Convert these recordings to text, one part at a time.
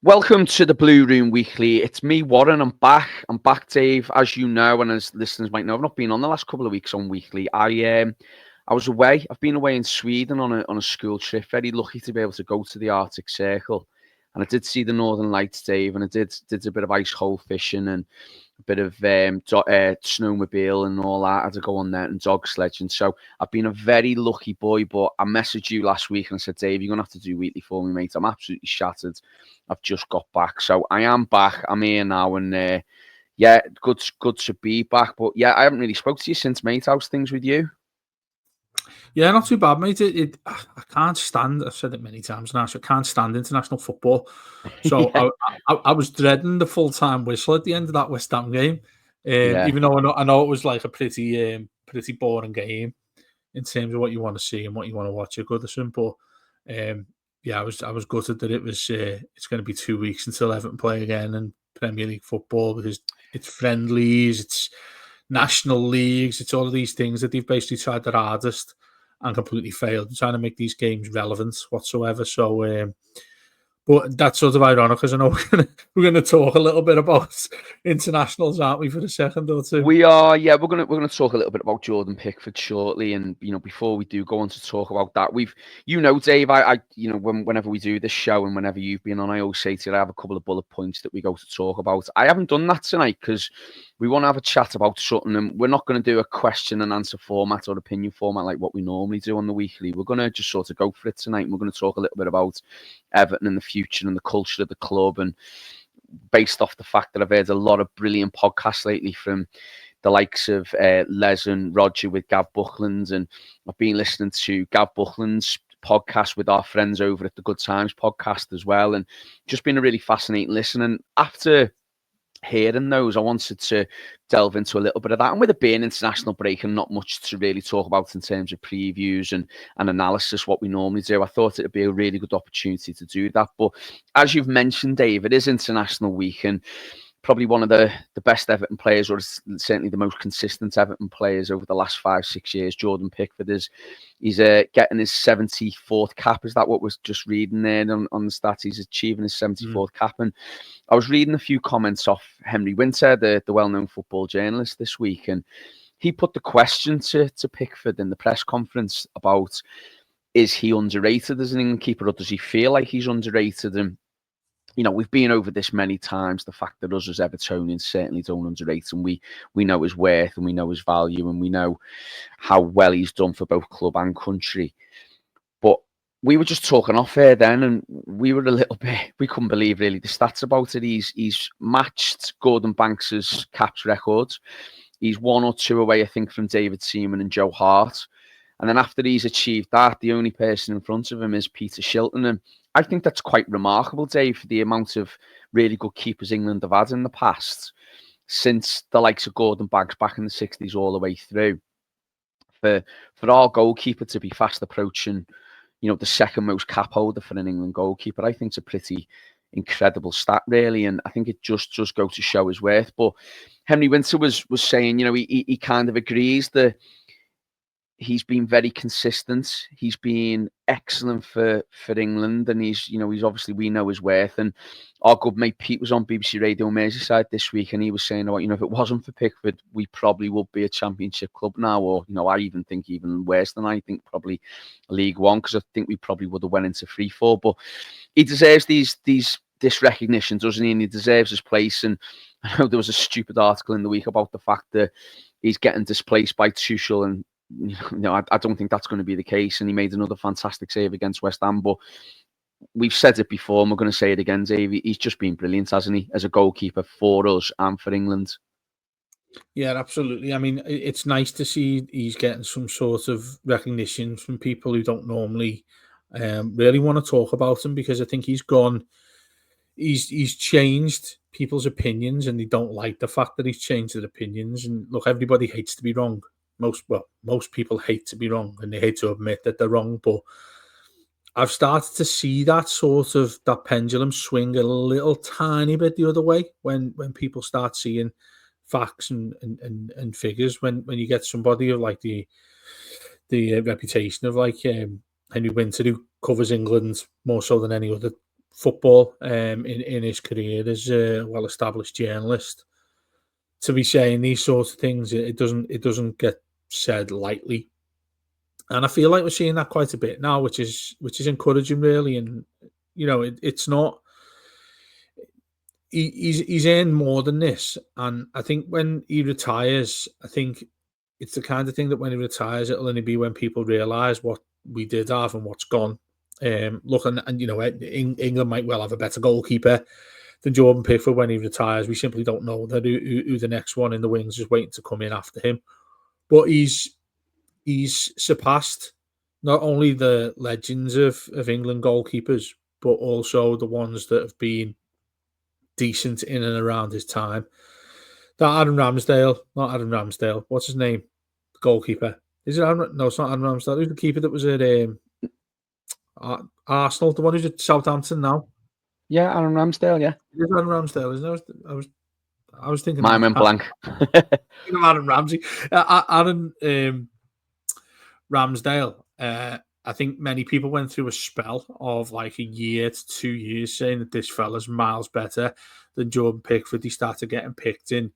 Welcome to the Blue Room Weekly. It's me, Warren. I'm back. Dave. As you know, and as listeners might know, I've not been on the last couple of weeks on Weekly. I was away. I've been away in Sweden on a school trip. Very lucky to be able to go to the Arctic Circle, and I did see the Northern Lights, Dave. And I did a bit of ice hole fishing and a bit of snowmobile and all that. I had to go on there and dog sledging. So I've been a very lucky boy. But I messaged you last week and I said, Dave, you're gonna have to do Weekly for me, mate. I'm absolutely shattered. I've just got back, so I am back. I'm here now, and yeah, good to be back. But yeah, I haven't really spoke to you since, mate. How's things with you? Yeah, not too bad, mate. I can't stand. I've said it many times now. So I can't stand international football. So Yeah, I was dreading the full time whistle at the end of that West Ham game. yeah. Even though I know it was like a pretty boring game in terms of what you want to see and what you want to watch at Goodison. But yeah, I was gutted that it's going to be 2 weeks until Everton play again in Premier League football, because it's friendlies, it's national leagues, it's all of these things that they've basically tried their hardest and completely failed, trying to make these games relevant whatsoever. So, but that's sort of ironic, because I know we're gonna talk a little bit about internationals, aren't we, for a second or two? We are, yeah. We're gonna talk a little bit about Jordan Pickford shortly, and before we do go on to talk about that, Dave. Whenever we do this show and whenever you've been on, I always say to you, I have a couple of bullet points that we go to talk about. I haven't done that tonight because we want to have a chat about something, and we're not going to do a question and answer format or opinion format like what we normally do on the weekly. We're going to just sort of go for it tonight, and we're going to talk a little bit about Everton and the future and the culture of the club, and based off the fact that I've heard a lot of brilliant podcasts lately from the likes of Les and Roger with Gav Buckland, and I've been listening to Gav Buckland's podcast with our friends over at the Good Times podcast as well, and just been a really fascinating listen. And after hearing those, I wanted to delve into a little bit of that. And with it being international break and not much to really talk about in terms of previews and analysis, what we normally do, I thought it would be a really good opportunity to do that. But as you've mentioned, Dave, it is International Week, and probably one of the best Everton players, or certainly the most consistent Everton players over the last 5-6 years, Jordan Pickford, he's getting his 74th cap. Is that what was just reading there on the stats? He's achieving his 74th cap. And I was reading a few comments off Henry Winter, the well-known football journalist, this week, and he put the question to Pickford in the press conference about, is he underrated as an England keeper, or does he feel like he's underrated? And we've been over this many times, the fact that us as Evertonians certainly don't underrate him. We know his worth, and we know his value, and we know how well he's done for both club and country. But we were just talking off air then, and we were a little bit, we couldn't believe really the stats about it. He's matched Gordon Banks's caps records. He's 1 or 2 away, I think, from David Seaman and Joe Hart. And then after he's achieved that, the only person in front of him is Peter Shilton. And I think that's quite remarkable, Dave, for the amount of really good keepers England have had in the past, since the likes of Gordon Banks back in the 60s all the way through. For our goalkeeper to be fast approaching, the second most cap holder for an England goalkeeper, I think it's a pretty incredible stat, really. And I think it just does go to show his worth. But Henry Winter was saying, he kind of agrees that he's been very consistent. He's been excellent for England, and he's obviously, we know his worth. And our good mate Pete was on BBC Radio Merseyside this week, and he was saying, if it wasn't for Pickford, we probably would be a Championship club now, or I even think even worse than I think probably League One, because I think we probably would have went into free fall. But he deserves this recognition, doesn't he? And he deserves his place. And I know there was a stupid article in the week about the fact that he's getting displaced by Tuchel, and I don't think that's going to be the case. And he made another fantastic save against West Ham. But we've said it before, and we're going to say it again, Dave. He's just been brilliant, hasn't he, as a goalkeeper for us and for England? Yeah, absolutely. I mean, it's nice to see he's getting some sort of recognition from people who don't normally really want to talk about him, because I think he's changed people's opinions, and they don't like the fact that he's changed their opinions. And look, everybody hates to be wrong. Most people hate to be wrong, and they hate to admit that they're wrong. But I've started to see that pendulum swing a little tiny bit the other way when people start seeing facts and figures. When you get somebody of like the reputation of like Henry Winter, who covers England more so than any other football in his career as a well-established journalist. To be saying these sorts of things, it doesn't get said lightly, and I feel like we're seeing that quite a bit now, which is encouraging, really. And it's not. He's earned more than this, and I think when he retires, I think it's the kind of thing that when he retires, it'll only be when people realise what we did have and what's gone. Look, and England might well have a better goalkeeper than Jordan Pickford when he retires. We simply don't know that who the next one in the wings is waiting to come in after him. But he's surpassed not only the legends of England goalkeepers, but also the ones that have been decent in and around his time. That Adam Ramsdale, not Adam Ramsdale. What's his name? The goalkeeper. Is it Adam? No, it's not Adam Ramsdale. Who's the keeper that was at Arsenal? The one who's at Southampton now. Yeah, Adam Ramsdale. Yeah, it is Adam Ramsdale, isn't it? I was thinking. Mine went blank. Thinking of Adam Ramsey. Adam Ramsdale. I think many people went through a spell of like a year to 2 years saying that this fella's miles better than Jordan Pickford. He started getting picked in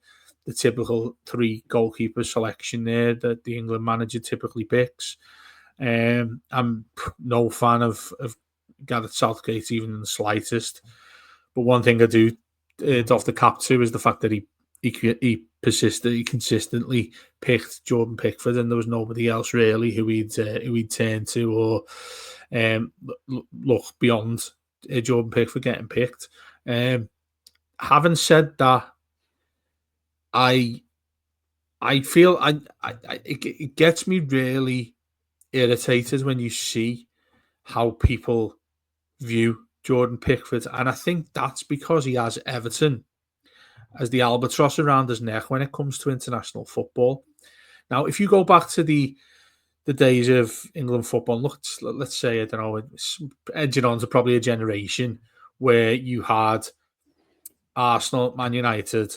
the typical 3 goalkeeper selection there that the England manager typically picks. I'm no fan of Gareth Southgate even in the slightest. But one thing I do doff the cap to is the fact that he consistently picked Jordan Pickford, and there was nobody else really who he'd turn to or look beyond Jordan Pickford getting picked. Having said that, I feel it gets me really irritated when you see how people view Jordan Pickford, and I think that's because he has Everton as the albatross around his neck when it comes to international football. Now, if you go back to the days of England football, look, let's say, I don't know, it's edging on to probably a generation where you had Arsenal, Man United,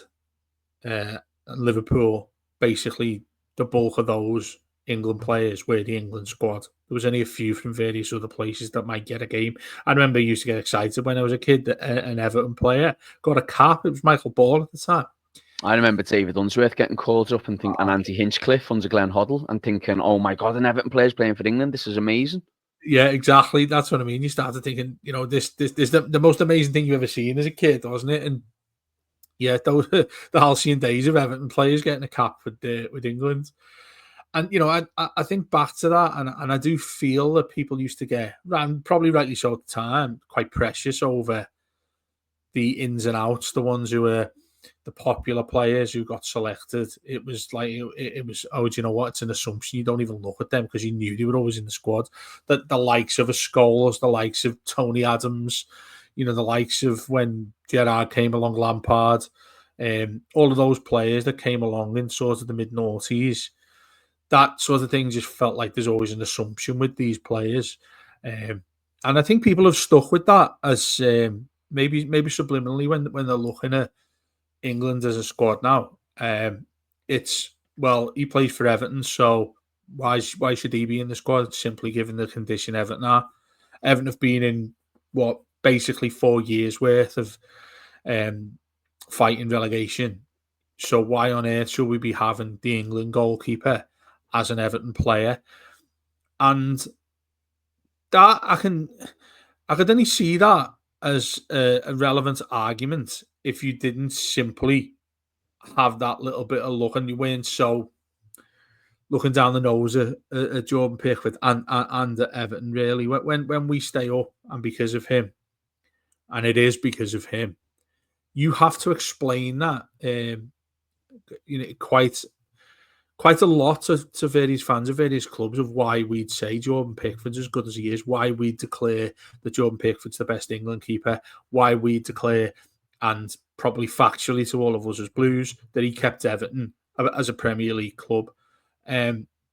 and Liverpool, basically the bulk of those England players were the England squad. There was only a few from various other places that might get a game. I remember I used to get excited when I was a kid that an Everton player got a cap. It was Michael Ball at the time. I remember David Unsworth getting called up and Andy Hinchcliffe under Glenn Hoddle and thinking, oh my God, an Everton player's playing for England. This is amazing. Yeah, exactly. That's what I mean. You started thinking, this is the most amazing thing you've ever seen as a kid, wasn't it? And yeah, those the halcyon days of Everton players getting a cap with England. And, I think back to that, and I do feel that people used to get, and probably rightly so at the time, quite precious over the ins and outs, the ones who were the popular players who got selected. It was like, it was, oh, do you know what? It's an assumption. You don't even look at them because you knew they were always in the squad. The likes of a Scholes, the likes of Tony Adams, the likes of when Gerrard came along, Lampard, all of those players that came along in sort of the mid-noughties. That sort of thing just felt like there's always an assumption with these players. And I think people have stuck with that as maybe subliminally when they're looking at England as a squad now. It's, well, he plays for Everton, so why should he be in the squad? Simply given the condition Everton are. Everton have been in, basically 4 years worth of fighting relegation. So why on earth should we be having the England goalkeeper as an Everton player? And that I could only see that as a relevant argument if you didn't simply have that little bit of look and you weren't so looking down the nose at Jordan Pickford and at Everton, really. When we stay up, and because of him, and it is because of him, you have to explain that quite a lot to various fans of various clubs of why we'd say Jordan Pickford's as good as he is, why we declare that Jordan Pickford's the best England keeper, why we declare, and probably factually to all of us as Blues, that he kept Everton as a Premier League club,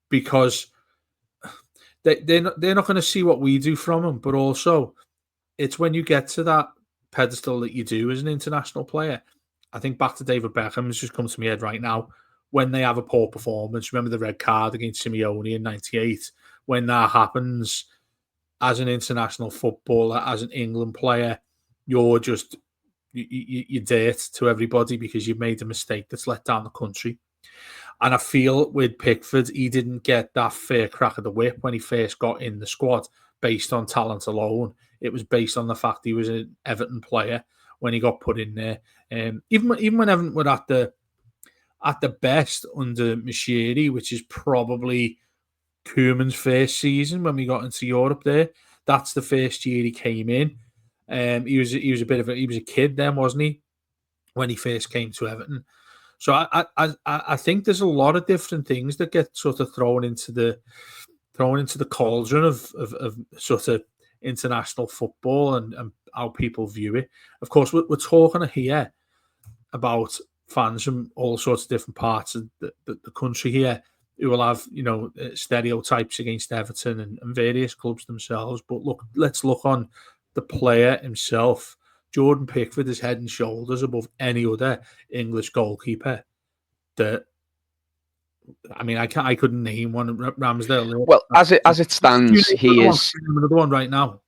because they're not going to see what we do from him, but also it's when you get to that pedestal that you do as an international player. I think back to David Beckham has just come to my head right now. When they have a poor performance, remember the red card against Simeone in '98? When that happens, as an international footballer, as an England player, you're just you're dirt to everybody because you've made a mistake that's let down the country. And I feel with Pickford, he didn't get that fair crack of the whip when he first got in the squad based on talent alone. It was based on the fact he was an Everton player when he got put in there. Even when Everton were at the best under Machiri, which is probably Koeman's first season when we got into Europe there. That's the first year he came in. He was a kid then, wasn't he, when he first came to Everton? So I think there's a lot of different things that get sort of thrown into the cauldron of sort of international football and how people view it. Of course, we're talking here about fans from all sorts of different parts of the country here who will have, stereotypes against Everton and various clubs themselves. But let's look on the player himself. Jordan Pickford is head and shoulders above any other English goalkeeper. I couldn't name one. Ramsdale. Well, as it stands, he is another one right now.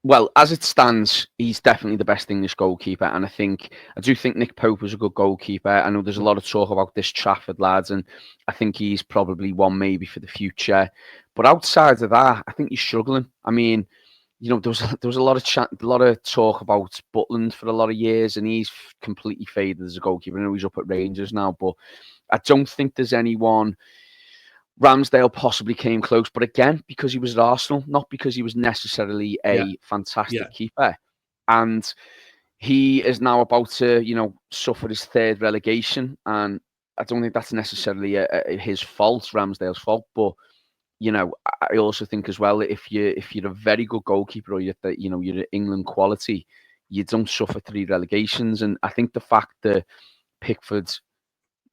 Well, as it stands, he's definitely the best English goalkeeper, and I do think Nick Pope was a good goalkeeper. I know there's a lot of talk about this Trafford lads, and I think he's probably one maybe for the future. But outside of that, I think he's struggling. I mean, there was a lot of talk about Butland for a lot of years, and he's completely faded as a goalkeeper. I know he's up at Rangers now, but I don't think there's anyone. Ramsdale possibly came close, but again, because he was at Arsenal, not because he was necessarily a fantastic keeper. And he is now about to, suffer his third relegation, and I don't think that's necessarily his fault, Ramsdale's fault. But I also think as well, if you're a very good goalkeeper or you're England quality, you don't suffer 3 relegations. And I think the fact that Pickford,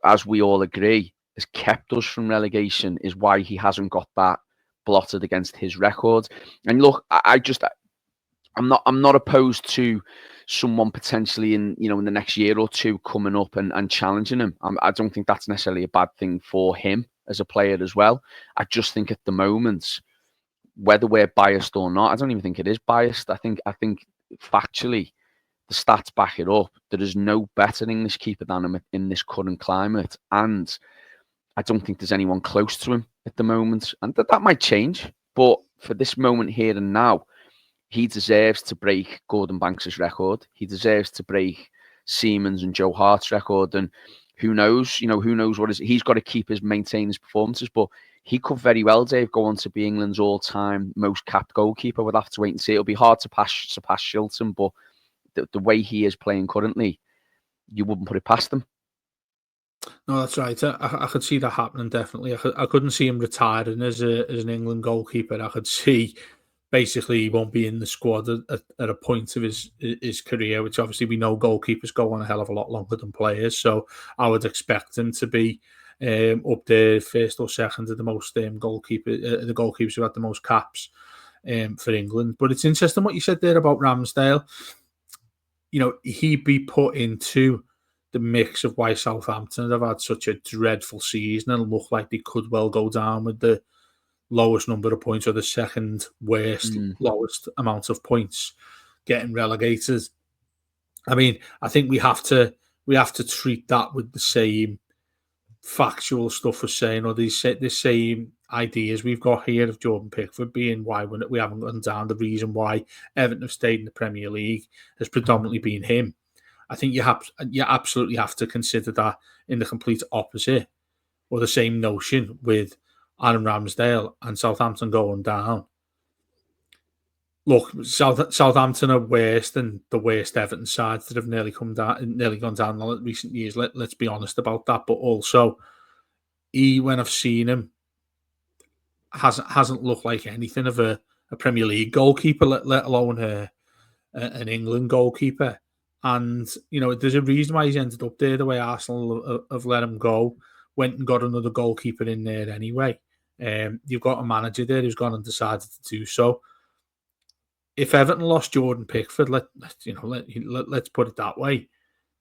as we all agree, has kept us from relegation is why he hasn't got that blotted against his record. And look, I'm not opposed to someone potentially in the next year or two coming up and challenging him. I don't think that's necessarily a bad thing for him as a player as well. I just think at the moment, whether we're biased or not, I don't even think it is biased. I think factually, the stats back it up. There is no better English keeper than him in this current climate, and I don't think there's anyone close to him at the moment. And that might change, but for this moment here and now, he deserves to break Gordon Banks' record. He deserves to break Seaman's and Joe Hart's record. And who knows? Who knows what is? He's got to maintain his performances, but he could very well, Dave, go on to be England's all-time most capped goalkeeper. We'll have to wait and see. It'll be hard to surpass Shilton, but the way he is playing currently, you wouldn't put it past him. No, that's right. I could see that happening, definitely. I couldn't see him retiring as an England goalkeeper. I could see basically he won't be in the squad at a point of his career, which obviously we know goalkeepers go on a hell of a lot longer than players. So I would expect him to be up there first or second of the most the goalkeepers who had the most caps for England. But it's interesting what you said there about Ramsdale. He'd be put into the mix of why Southampton have had such a dreadful season and look like they could well go down with the lowest number of points or the second worst, lowest amount of points getting relegated. I mean, I think we have to treat that with the same factual stuff we're saying, or the same ideas we've got here of Jordan Pickford being why we haven't gone down. The reason why Everton have stayed in the Premier League has predominantly been him. I think you absolutely have to consider that in the complete opposite, or the same notion with Aaron Ramsdale and Southampton going down. Look, Southampton are worse than the worst Everton sides that have nearly gone down in recent years. Let's be honest about that. But also, when I've seen him, hasn't looked like anything of a Premier League goalkeeper, let alone an England goalkeeper. And, there's a reason why he's ended up there the way Arsenal have let him go. Went and got another goalkeeper in there anyway. You've got a manager there who's gone and decided to do so. If Everton lost Jordan Pickford, let's put it that way,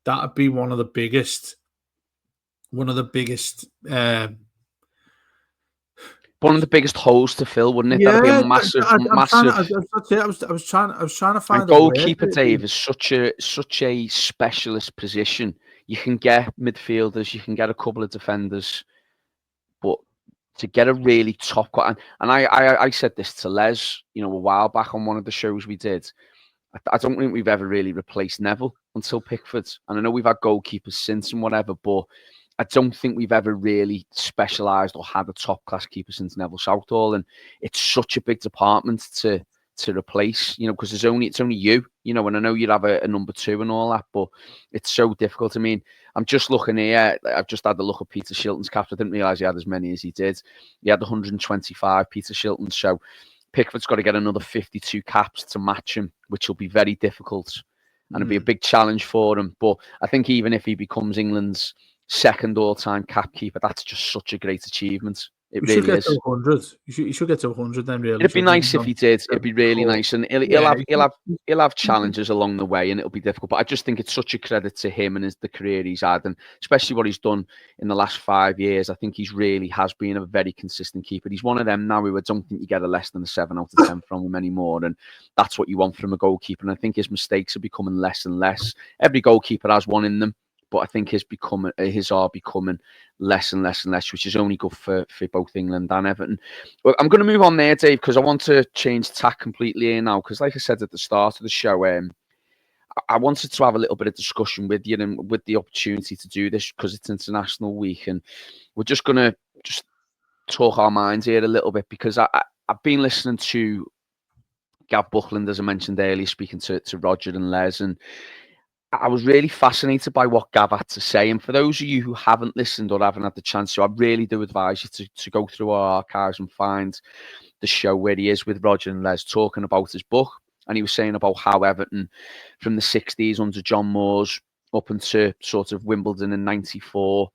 that would be one of the biggest one of the biggest holes to fill, wouldn't it? That'd be a Yeah, massive, I'm trying to. massive. That's it. I was trying to And find a word. goalkeeper, Dave, is such a specialist position. You can get midfielders, you can get a couple of defenders, but to get a really top cut, and I said this to Les, a while back on one of the shows we did. I don't think we've ever really replaced Neville until Pickford. And I know we've had goalkeepers since and whatever, but I don't think we've ever really specialised or had a top class keeper since Neville Southall. And it's such a big department to replace, because it's only you, and I know you'd have a number two and all that, but it's so difficult. I mean, I'm just looking here. I've just had a look at Peter Shilton's caps. I didn't realise he had as many as he did. He had 125, Peter Shilton. So Pickford's got to get another 52 caps to match him, which will be very difficult. And it'll be a big challenge for him. But I think even if he becomes England's second all-time cap keeper, that's just such a great achievement. It really is. To 100. You should get to 100 then, really. It'd be nice if he did. It'd be really nice. And he'll have challenges along the way, and it'll be difficult. But I just think it's such a credit to him and the career he's had, and especially what he's done in the last 5 years. I think he's really has been a very consistent keeper. He's one of them now who I don't think you get a less than a 7 out of 10 from him anymore. And that's what you want from a goalkeeper. And I think his mistakes are becoming less and less. Every goalkeeper has one in them, but I think his are becoming less and less and less, which is only good for both England and Everton. Well, I'm going to move on there, Dave, because I want to change tack completely here now. Because, like I said at the start of the show, I wanted to have a little bit of discussion with you and with the opportunity to do this because it's International Week, and we're just going to talk our minds here a little bit because I've been listening to Gav Buckland, as I mentioned earlier, speaking to Roger and Les, and I was really fascinated by what Gav had to say. And for those of you who haven't listened or haven't had the chance to, I really do advise you to go through our archives and find the show where he is with Roger and Les talking about his book. And he was saying about how Everton from the 60s under John Moores up into sort of Wimbledon in 94,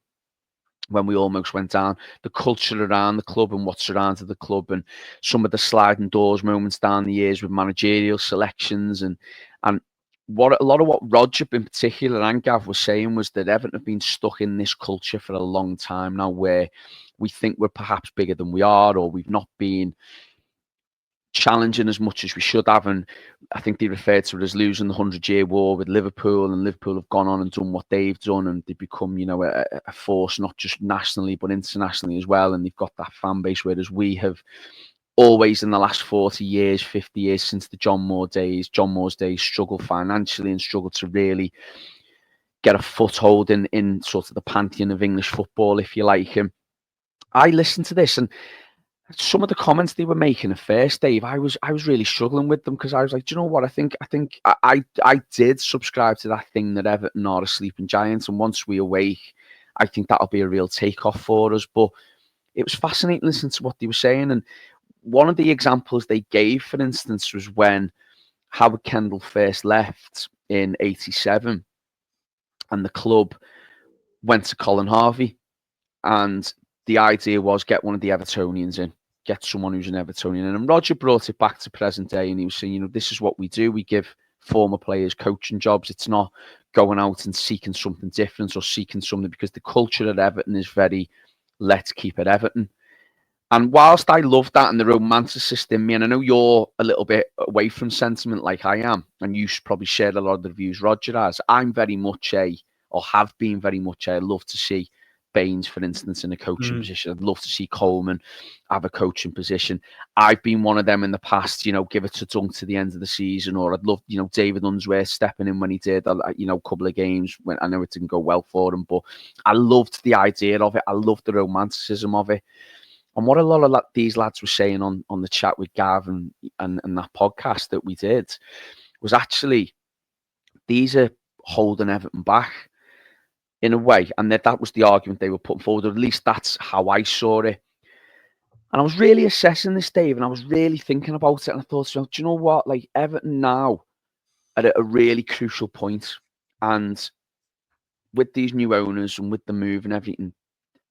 when we almost went down, the culture around the club and what surrounded the club, and some of the sliding doors moments down the years with managerial selections and what a lot of what Roger in particular and Gav was saying was that Everton have been stuck in this culture for a long time now, where we think we're perhaps bigger than we are, or we've not been challenging as much as we should have. And I think they referred to it as losing the 100-year war with Liverpool, and Liverpool have gone on and done what they've done, and they've become, a force not just nationally but internationally as well. And they've got that fan base, whereas we have always in the last 40 years, 50 years since the John Moores days, struggled financially and struggled to really get a foothold in sort of the pantheon of English football, if you like. And I listened to this, and some of the comments they were making at first, Dave, I was really struggling with them because I was like, do you know what? I think I did subscribe to that thing that Everton are a sleeping giant, and once we awake, I think that'll be a real takeoff for us. But it was fascinating listening to what they were saying, and one of the examples they gave, for instance, was when Howard Kendall first left in '87, and the club went to Colin Harvey, and the idea was get one of the Evertonians in, get someone who's an Evertonian. And Roger brought it back to present day, and he was saying, this is what we do. We give former players coaching jobs. It's not going out and seeking something different or seeking something, because the culture at Everton is very, let's keep it Everton. And whilst I love that and the romanticist in me, and I know you're a little bit away from sentiment like I am, and you probably shared a lot of the views Roger has, I'm very much have been very much I love to see Baines, for instance, in a coaching position. I'd love to see Coleman have a coaching position. I've been one of them in the past, give it to Dunk to the end of the season, or I'd love, David Unsworth stepping in when he did, a couple of games when I know it didn't go well for him, but I loved the idea of it. I loved the romanticism of it. And what a lot of these lads were saying on the chat with Gav and that podcast that we did was actually these are holding Everton back in a way. And that was the argument they were putting forward, or at least that's how I saw it. And I was really assessing this, Dave, and I was really thinking about it. And I thought, do you know what? Like, Everton now are at a really crucial point. And with these new owners and with the move and everything,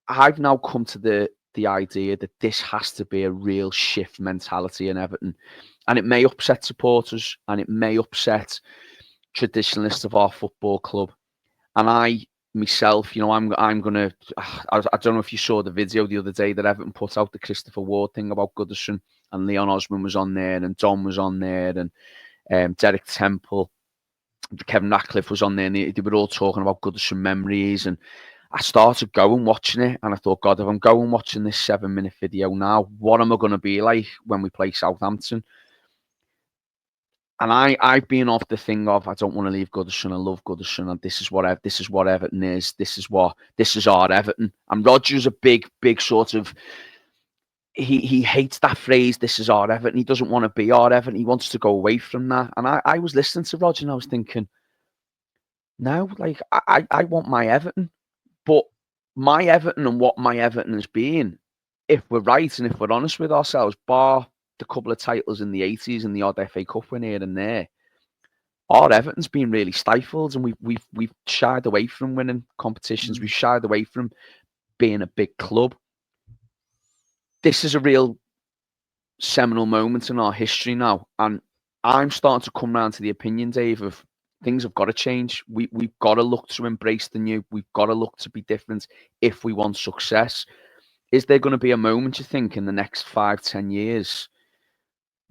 I've now come to the idea that this has to be a real shift mentality in Everton. And it may upset supporters, and it may upset traditionalists of our football club. And I myself, I'm gonna. I don't know if you saw the video the other day that Everton put out, the Christopher Ward thing about Goodison, and Leon Osman was on there, and Don was on there, and Derek Temple, Kevin Ratcliffe was on there, and they were all talking about Goodison memories. And I started going watching it, and I thought, God, if I'm going watching this 7-minute video now, what am I going to be like when we play Southampton? And I've been off the thing of, I don't want to leave Goodison. I love Goodison, and this is what Everton is. This is our Everton. And Rodgers a big sort of, he hates that phrase. This is our Everton. He doesn't want to be our Everton. He wants to go away from that. And I was listening to Rodgers, and I was thinking, no, like I want my Everton, but my Everton and what my Everton has been, if we're right and if we're honest with ourselves, bar the couple of titles in the 80s and the odd FA Cup win here and there, our Everton's been really stifled, and we've shied away from winning competitions. We've shied away from being a big club. This is a real seminal moment in our history now, and I'm starting to come round to the opinion, Dave, of things have got to change. We've got to look to embrace the new. We've got to look to be different if we want success. Is there going to be a moment, you think, in the next 5-10 years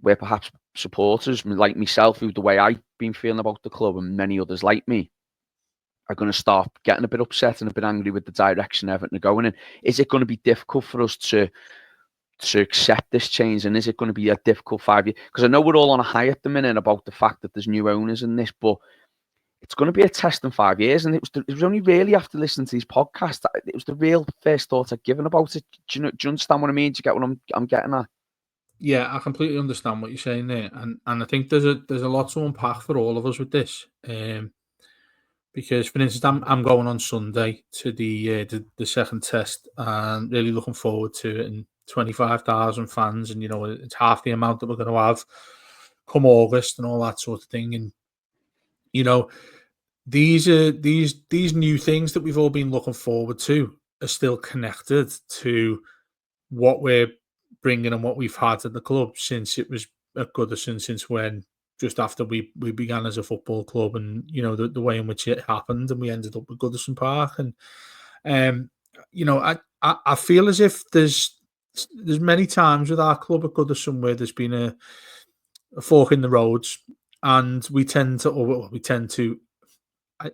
where perhaps supporters like myself, who the way I've been feeling about the club and many others like me, are going to start getting a bit upset and a bit angry with the direction Everton are going in? Is it going to be difficult for us to accept this change, and is it going to be a difficult 5 years? Because I know we're all on a high at the minute about the fact that there's new owners in this, but it's going to be a test in 5 years. And it was only really after listening to these podcasts, it was the real first thought I'd given about it. Do you understand what I mean? Do you get what I'm getting at? Yeah, I completely understand what you're saying there, and I think there's a lot to unpack for all of us with this. Because, for instance, I'm going on Sunday to the second test, and really looking forward to it. And 25,000 fans, and it's half the amount that we're going to have come August and all that sort of thing. And these new things that we've all been looking forward to are still connected to what we're bringing and what we've had at the club since it was at Goodison, since when just after we began as a football club, and the way in which it happened, and we ended up with Goodison Park. And I feel as if there's many times with our club at Goodison where there's been a fork in the roads, and we tend to I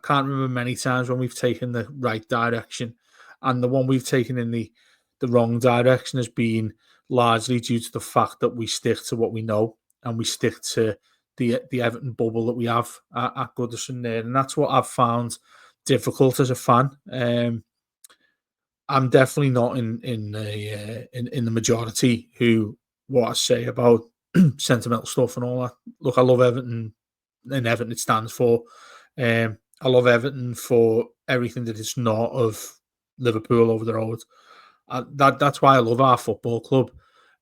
can't remember many times when we've taken the right direction, and the one we've taken in the wrong direction has been largely due to the fact that we stick to what we know, and we stick to the Everton bubble that we have at Goodison there. And that's what I've found difficult as a fan. I'm definitely not in the majority who what I say about sentimental stuff and all that. Look, I love Everton, and Everton it stands for. I love Everton for everything that it's not of Liverpool over the road. That's why I love our football club,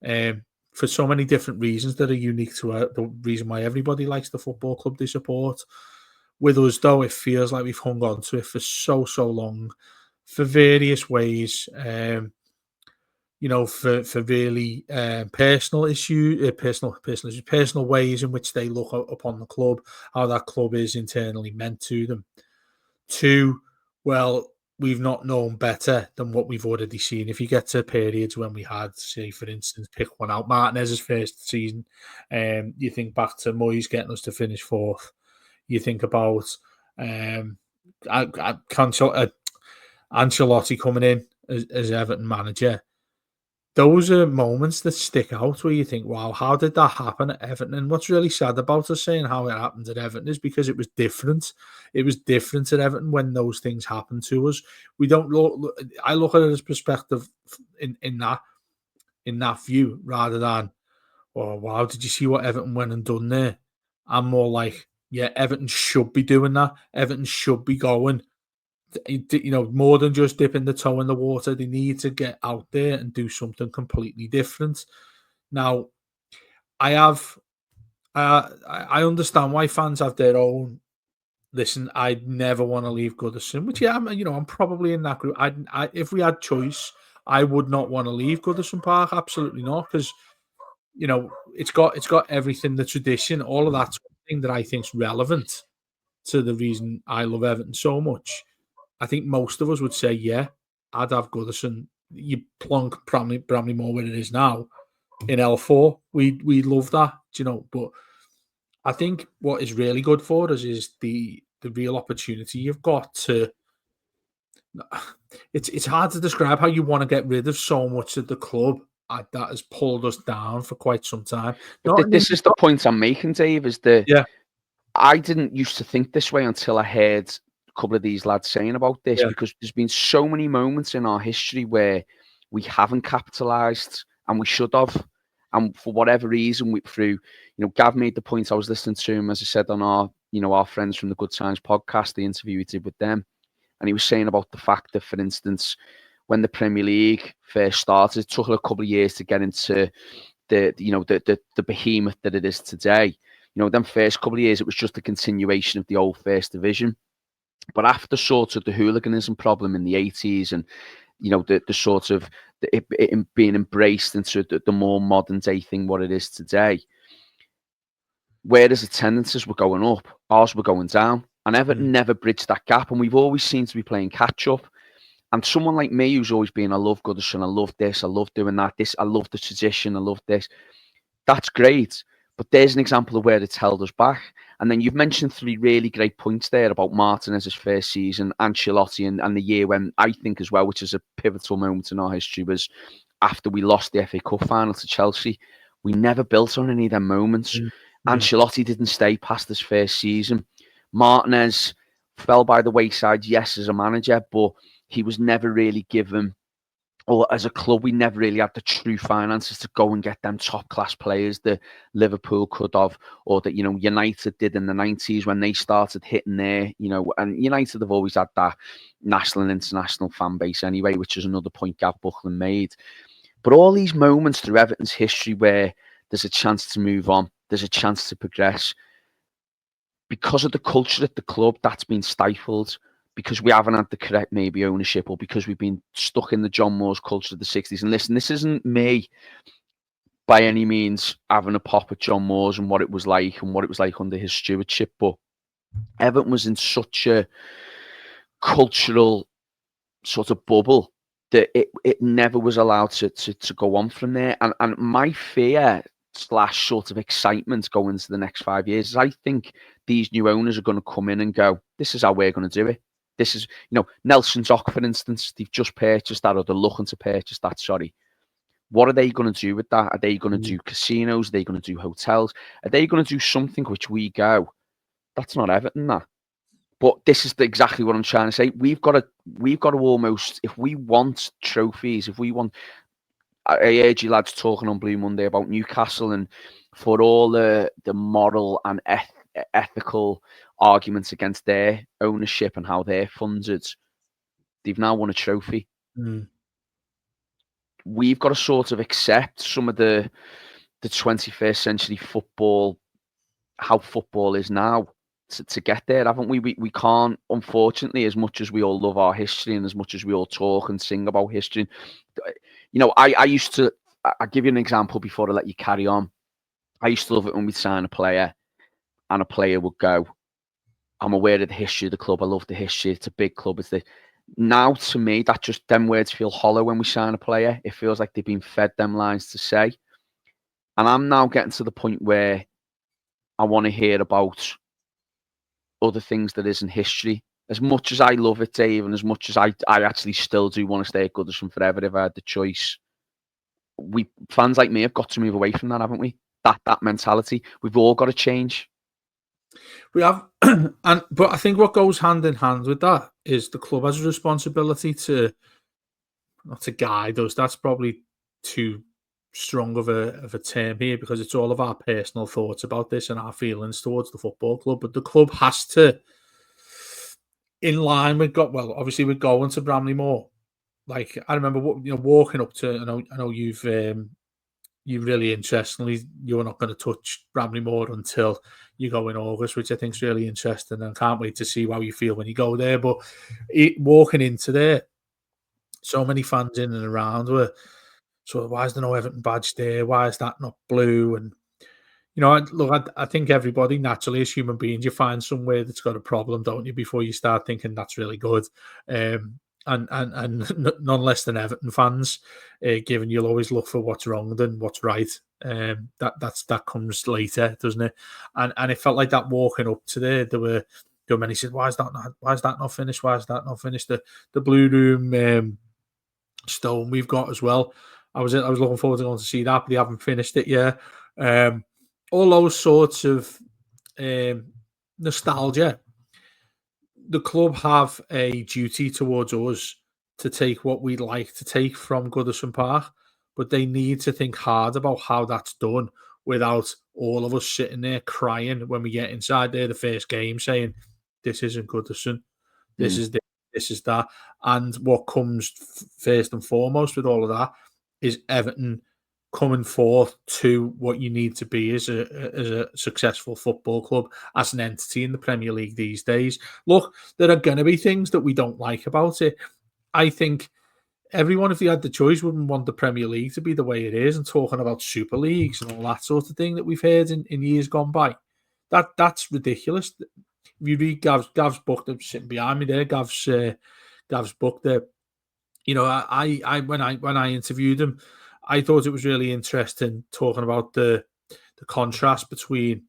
for so many different reasons that are unique to the reason why everybody likes the football club they support. With us, though, it feels like we've hung on to it for so long, for various ways. For really personal issues, personal ways in which they look upon the club, how that club is internally meant to them. Two, well, we've not known better than what we've already seen. If you get to periods when we had, say, for instance, pick one out, Martinez's first season, you think back to Moyes getting us to finish fourth. You think about Ancelotti coming in as Everton manager. Those are moments that stick out where you think, wow, how did that happen at Everton? And what's really sad about us saying how it happened at Everton is because it was different. It was different at Everton when those things happened to us. We don't look. I look at it as perspective in that view rather than, oh wow, did you see what Everton went and done there? I'm more like, yeah, Everton should be doing that. Everton should be going. More than just dipping the toe in the water, they need to get out there and do something completely different. Now, I understand why fans have their own. Listen, I'd never want to leave Goodison, which I'm probably in that group. If we had choice, I would not want to leave Goodison Park. Absolutely not, because it's got everything, the tradition, all of that sort of thing that I think is relevant to the reason I love Everton so much. I think most of us would say, yeah, I'd have Goodison. You plonk Bramley-Moore where it is now in L4. We love that, but I think what is really good for us is the real opportunity you've got to. It's hard to describe how you want to get rid of so much of the club that has pulled us down for quite some time. But this is the point I'm making, Dave, is that Yeah. I didn't used to think this way until I heard a couple of these lads saying about this, because there's been so many moments in our history where we haven't capitalised and we should have. And for whatever reason, Gav made the point. I was listening to him, as I said, on our friends from the Good Times podcast, the interview we did with them. And he was saying about the fact that, for instance, when the Premier League first started, it took a couple of years to get into the behemoth that it is today. Them first couple of years, it was just a continuation of the old First Division. But after sort of the hooliganism problem in the 80s and, the sort of it being embraced into the more modern day thing, what it is today, whereas attendances were going up, ours were going down. And Everton never bridged that gap. And we've always seemed to be playing catch up. And someone like me who's always been, I love Goodison, I love this, I love doing that, I love the tradition, I love this. That's great. But there's an example of where it's held us back. And then you've mentioned 3 really great points there about Martinez's first season, Ancelotti, and the year when I think as well, which is a pivotal moment in our history, was after we lost the FA Cup final to Chelsea. We never built on any of them moments. Ancelotti didn't stay past his first season. Martinez fell by the wayside, yes, as a manager, but he was never really given, or as a club, we never really had the true finances to go and get them top-class players that Liverpool could have, or that, United did in the 90s when they started hitting there, and United have always had that national and international fan base anyway, which is another point Gav Buckland made. But all these moments through Everton's history where there's a chance to move on, there's a chance to progress, because of the culture at the club, that's been stifled. Because we haven't had the correct maybe ownership, or because we've been stuck in the John Moores culture of the 60s. And listen, this isn't me by any means having a pop at John Moores and what it was like under his stewardship, but Everton was in such a cultural sort of bubble that it never was allowed to go on from there. And my fear / sort of excitement going into the next 5 years is I think these new owners are going to come in and go, this is how we're going to do it. This is, Nelson Dock, for instance, they've just purchased that, or they're looking to purchase that, sorry. What are they going to do with that? Are they going to do casinos? Are they going to do hotels? Are they going to do something which we go, that's not Everton, that. But this is exactly what I'm trying to say. We've got to almost, if we want trophies, I heard you lads talking on Blue Monday about Newcastle, and for all the moral and ethical arguments against their ownership and how they're funded, they've now won a trophy. We've got to sort of accept some of the 21st century football, how football is now, to get there, haven't we? We can't, unfortunately, as much as we all love our history and as much as we all talk and sing about history. I used to, I'll give you an example before I let you carry on. I used to love it when we'd sign a player and a player would go, I'm aware of the history of the club. I love the history. It's a big club. Now, to me, that just, them words feel hollow when we sign a player. It feels like they've been fed them lines to say. And I'm now getting to the point where I want to hear about other things that isn't history. As much as I love it, Dave, and as much as I actually still do want to stay at Goodison forever if I had the choice, we fans like me have got to move away from that, haven't we? That mentality. We've all got to change. We have, but I think what goes hand in hand with that is the club has a responsibility to, not to guide us. That's probably too strong of a term here, because it's all of our personal thoughts about this and our feelings towards the football club. But the club has to, in line with obviously we're going to Bramley-Moore. Like, I remember walking up to, I know you've you really interestingly, you're not going to touch Bramley-Moore until you go in August, which I think is really interesting, and can't wait to see how you feel when you go there. But walking into there, so many fans in and around were sort of, why is there no Everton badge there? Why is that not blue? And I think everybody naturally, as human beings, you find somewhere that's got a problem, don't you, before you start thinking that's really good. And none less than Everton fans, given you'll always look for what's wrong than what's right. That comes later, doesn't it? And it felt like that walking up to there were many said, why is that not finished? Why is that not finished? The Blue Room stone we've got as well. I was looking forward to going to see that, but they haven't finished it yet. All those sorts of nostalgia. The club have a duty towards us to take what we'd like to take from Goodison Park, but they need to think hard about how that's done without all of us sitting there crying when we get inside there the first game saying, this isn't Goodison, this is this, this is that. And what comes first and foremost with all of that is Everton coming forth to what you need to be as a successful football club, as an entity in the Premier League these days. Look, there are going to be things that we don't like about it. I think everyone, if they had the choice, wouldn't want the Premier League to be the way it is, and talking about Super Leagues and all that sort of thing that we've heard in years gone by. That's ridiculous. If you read Gav's book that's sitting behind me there, Gav's book there, I when I interviewed him, I thought it was really interesting talking about the contrast between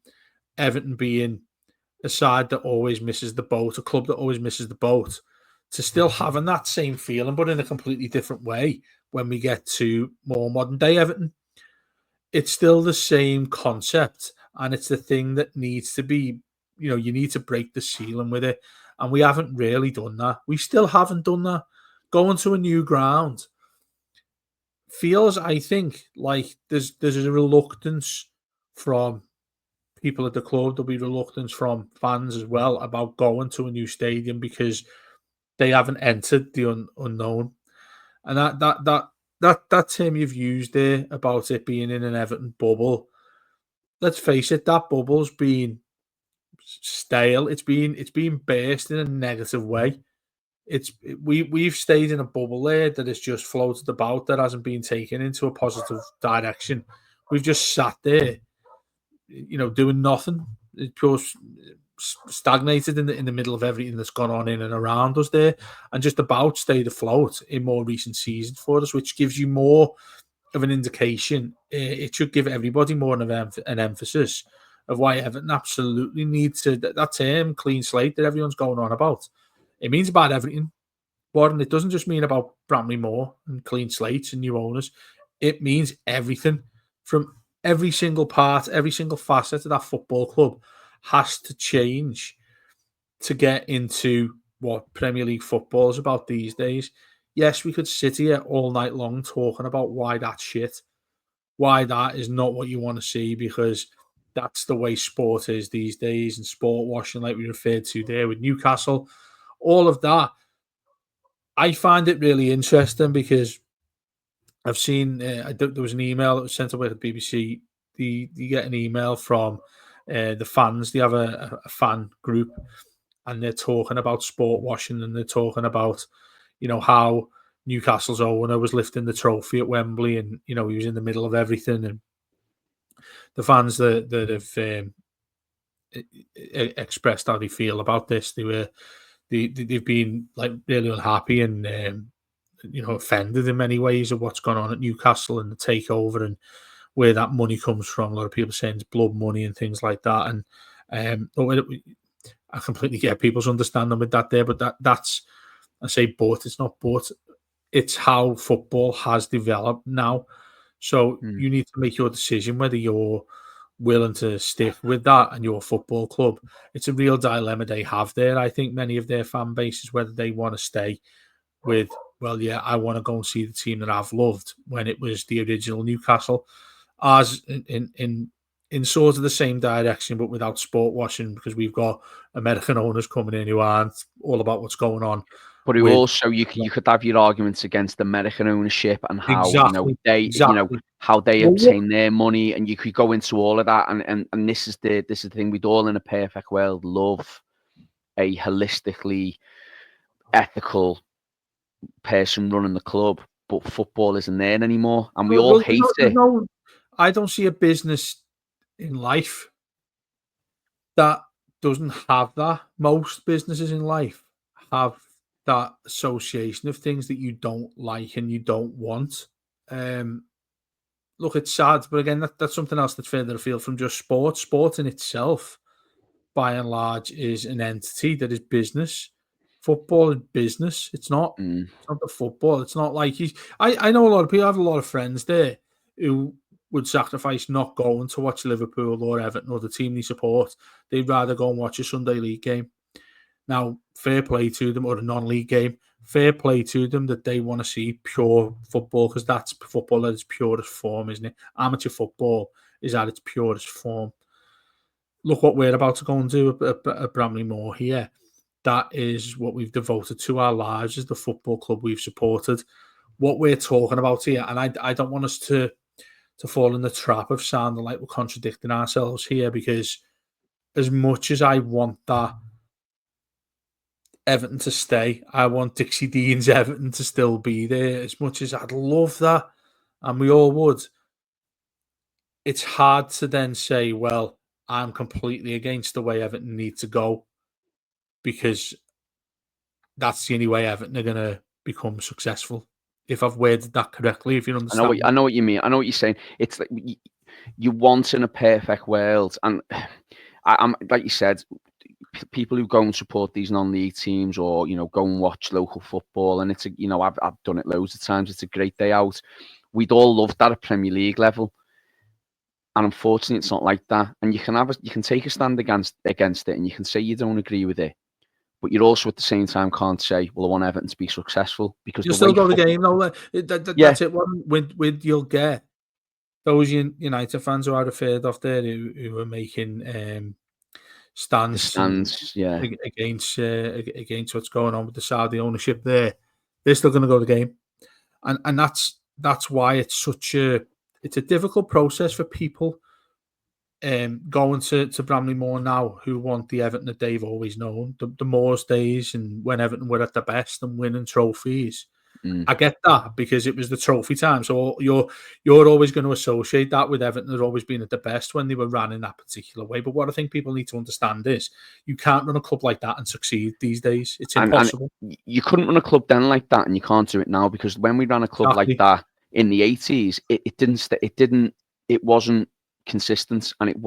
Everton being a side that always misses the boat, a club that always misses the boat, to still having that same feeling, but in a completely different way when we get to more modern day Everton. It's still the same concept, and it's the thing that needs to be, you need to break the ceiling with it. And we haven't really done that. We still haven't done that. Going to a new ground feels, I think, like there's a reluctance from people at the club. There'll be reluctance from fans as well about going to a new stadium because they haven't entered the unknown. And that term you've used there about it being in an Everton bubble, let's face it, that bubble's been stale. It's been burst in a negative way. We've stayed in a bubble there that has just floated about, that hasn't been taken into a positive direction. We've just sat there, doing nothing. It just stagnated in the middle of everything that's gone on in and around us there, and just about stayed afloat in more recent seasons for us, which gives you more of an indication. It should give everybody more of an emphasis of why Everton absolutely needs to, that term clean slate that everyone's going on about. It means about everything, Warren. It doesn't just mean about Bramley Moore and clean slates and new owners. It means everything, from every single part, every single facet of that football club has to change to get into what Premier League football is about these days. Yes, we could sit here all night long talking about why that's shit, why that is not what you want to see, because that's the way sport is these days, and sport washing, like we referred to there with Newcastle. All of that, I find it really interesting because I've seen there was an email that was sent away to the BBC. You get an email from the fans. They have a fan group, and they're talking about sport washing, and they're talking about how Newcastle's owner was lifting the trophy at Wembley, and he was in the middle of everything. And the fans that have expressed how they feel about this, they've been like really unhappy and offended in many ways of what's gone on at Newcastle and the takeover and where that money comes from. A lot of people saying it's blood money and things like that. And I completely get people's understanding with that there, but that's, I say, but it's not but. It's how football has developed now. So you need to make your decision whether you're willing to stick with that and your football club. It's a real dilemma they have there. I think many of their fan bases, whether they want to stay with, well, yeah, I want to go and see the team that I've loved when it was the original Newcastle, as in sort of the same direction, but without sport washing, because we've got American owners coming in who aren't all about what's going on. But it also, you could have your arguments against American ownership and how exactly. How they obtain their money, and you could go into all of that. And this is the thing: we'd all in a perfect world love a holistically ethical person running the club, but football isn't there anymore, and we all hate it. I don't see a business in life that doesn't have that. Most businesses in life have that association of things that you don't like and you don't want. Look, it's sad, but again, that's something else that's further afield from just sport. Sport in itself, by and large, is an entity that is business. Football is business. It's not. It's not the football. It's not like I know a lot of people. I have a lot of friends there who would sacrifice not going to watch Liverpool or Everton or the team they support. They'd rather go and watch a Sunday league game. Now, fair play to them, or a non-league game. Fair play to them that they want to see pure football, because that's football at its purest form, isn't it? Amateur football is at its purest form. Look what we're about to go and do at Bramley Moor here. That is what we've devoted to our lives, is the football club we've supported. What we're talking about here, and I don't want us to fall in the trap of sounding like we're contradicting ourselves here, because as much as I want that Everton to stay, I want Dixie Dean's Everton to still be there, as much as I'd love that, and we all would. It's hard to then say, well, I'm completely against the way Everton need to go, because that's the only way Everton are going to become successful. If I've worded that correctly, if you understand. I know what you mean. I know what you're saying. It's like you want in a perfect world, and I'm like you said, people who go and support these non-league teams, or go and watch local football, and it's I've done it loads of times. It's a great day out. We'd all love that at Premier League level, and unfortunately, it's not like that. And you can take a stand against it, and you can say you don't agree with it, but you're also at the same time can't say, well, I want Everton to be successful, because you'll still go to the game. No, that's it. With you'll get those United fans who are referred off there who are making stands against what's going on with the Saudi ownership there. They're still going to go to the game, and that's why it's a difficult process for people going to Bramley Moor now, who want the Everton that they've always known, the Moors days, and when Everton were at the best and winning trophies. I get that, because it was the trophy time. So you're always going to associate that with Everton as always being at the best when they were ran in that particular way. But what I think people need to understand is you can't run a club like that and succeed these days. It's impossible. And you couldn't run a club then like that, and you can't do it now, because when we ran a club like that in the 80s, it wasn't consistent, and it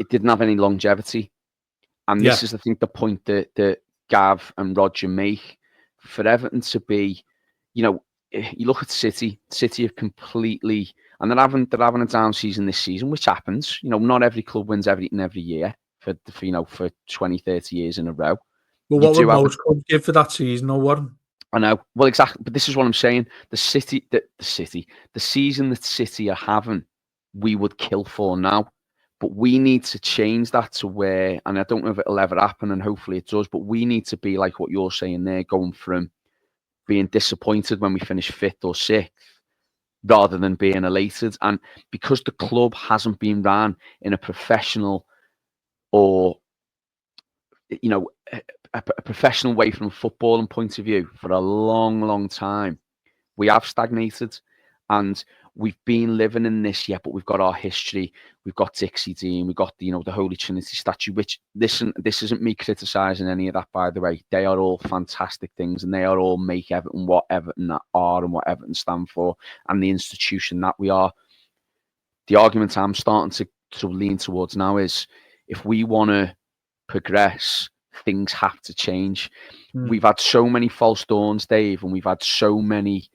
didn't have any longevity. And this is, I think, the point that Gav and Roger make. For Everton to be, you look at City have completely, and they're having a down season this season, which happens. Not every club wins everything every year for 20, 30 years in a row. Well, what would most clubs give for that season, or what? I know. Well, exactly. But this is what I'm saying. The season that City are having, we would kill for now. But we need to change that to where, and I don't know if it'll ever happen, and hopefully it does, but we need to be like what you're saying there, going from being disappointed when we finish 5th or 6th, rather than being elated. And because the club hasn't been run in a professional, or, a professional way from a footballing point of view for a long, long time, we have stagnated. And we've been living in this, but we've got our history. We've got Dixie Dean. We've got the Holy Trinity statue. Which this isn't me criticising any of that, by the way. They are all fantastic things, and they are all make Everton what Everton are and what Everton stand for, and the institution that we are. The argument I'm starting to lean towards now is, if we want to progress, things have to change. We've had so many false dawns, Dave, and we've had so many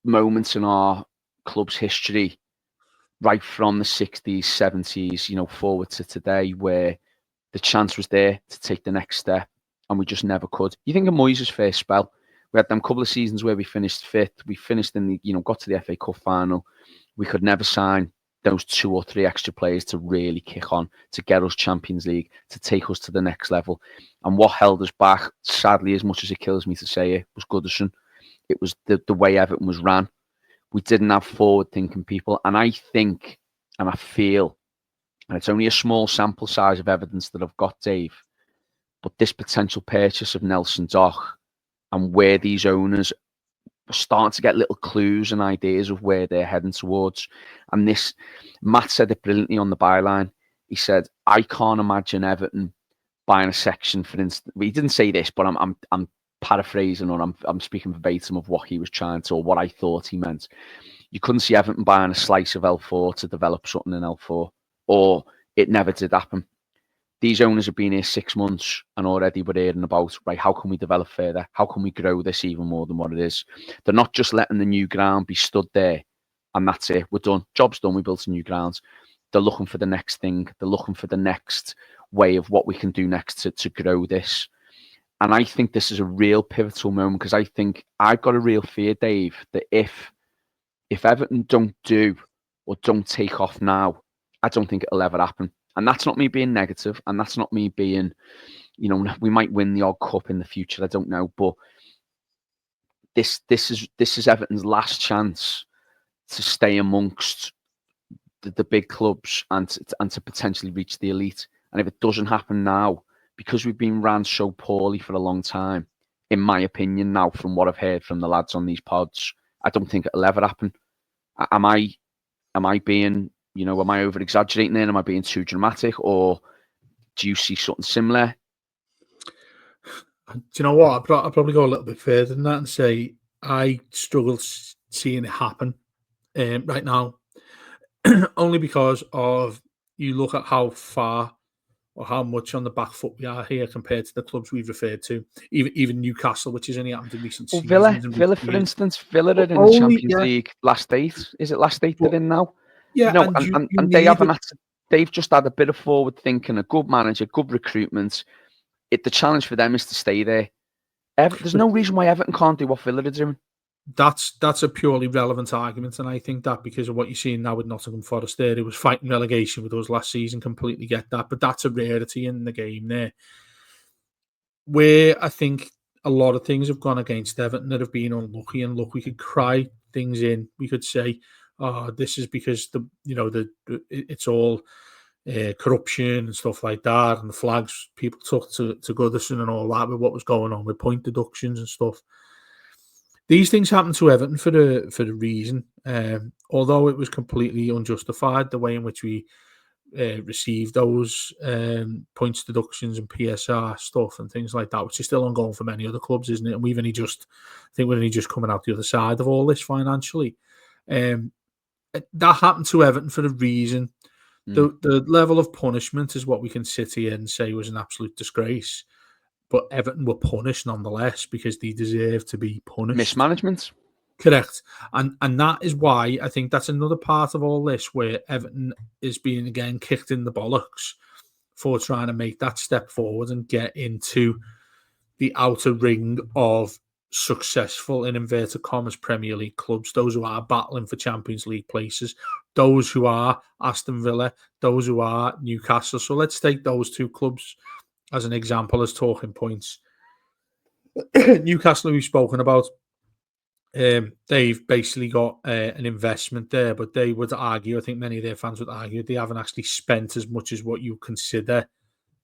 moments in our club's history, right from the 60s, 70s, forward to today, where the chance was there to take the next step, and we just never could. You think of Moyes' first spell? We had them couple of seasons where we finished 5th. We finished in the, got to the FA Cup final. We could never sign those 2 or 3 extra players to really kick on, to get us Champions League, to take us to the next level. And what held us back, sadly, as much as it kills me to say it, was Goodison. It was the way Everton was ran. We didn't have forward-thinking people. And I think, and I feel, and it's only a small sample size of evidence that I've got, Dave, but this potential purchase of Nelson Dock, and where these owners starting to get little clues and ideas of where they're heading towards. And this, Matt said it brilliantly on the byline. He said, "I can't imagine Everton buying a section, for instance." He didn't say this, but I'm paraphrasing, or I'm speaking verbatim of what he was trying to, or what I thought he meant. You couldn't see Everton buying a slice of L4 to develop something in L4, or it never did happen. These owners have been here 6 months and already we're hearing about, right, how can we develop further? How can we grow this even more than what it is? They're not just letting the new ground be stood there and that's it. We're done. Job's done. We built some new grounds. They're looking for the next thing. They're looking for the next way of what we can do next to grow this. And I think this is a real pivotal moment, because I think I've got a real fear, Dave, that if Everton don't do or don't take off now, I don't think it'll ever happen. And that's not me being negative, and that's not me being, we might win the odd cup in the future. I don't know, but this is Everton's last chance to stay amongst the big clubs and to potentially reach the elite. And if it doesn't happen now, because we've been ran so poorly for a long time, in my opinion, now from what I've heard from the lads on these pods, I don't think it'll ever happen. Am I being, am I over exaggerating it? Am I being too dramatic, or do you see something similar? Do you know what? I'll probably go a little bit further than that and say I struggle seeing it happen right now, only because of, you look at how far or how much on the back foot we are here compared to the clubs we've referred to, even Newcastle, which has only happened in recent seasons. Villa, for instance, Villa are in the Champions League last 8. Is it last 8 they're in now? Yeah, and they haven't had to, they've just had a bit of forward thinking, a good manager, good recruitment. The challenge for them is to stay there. There's no reason why Everton can't do what Villa are doing. That's a purely relevant argument, and I think that because of what you're seeing now with Nottingham Forest there, it was fighting relegation with us last season, completely get that, but that's a rarity in the game there. Where I think a lot of things have gone against Everton that have been unlucky, and look, we could cry things in. We could say, "Oh, this is because it's all corruption and stuff like that, and the flags people took to Goodison and all that with what was going on with point deductions and stuff." These things happen to Everton for the reason, although it was completely unjustified the way in which we received those points deductions and PSR stuff and things like that, which is still ongoing for many other clubs, isn't it? And we're only just coming out the other side of all this financially. That happened to Everton for a reason. The level of punishment is what we can sit here and say was an absolute disgrace. But Everton were punished nonetheless because they deserve to be punished. Mismanagement. Correct. And that is why I think that's another part of all this where Everton is being, again, kicked in the bollocks for trying to make that step forward and get into the outer ring of successful, in inverted commas, Premier League clubs, those who are battling for Champions League places, those who are Aston Villa, those who are Newcastle. So let's take those two clubs as an example, as talking points. Newcastle, we've spoken about, they've basically got an investment there, but they would argue, I think many of their fans would argue, they haven't actually spent as much as what you consider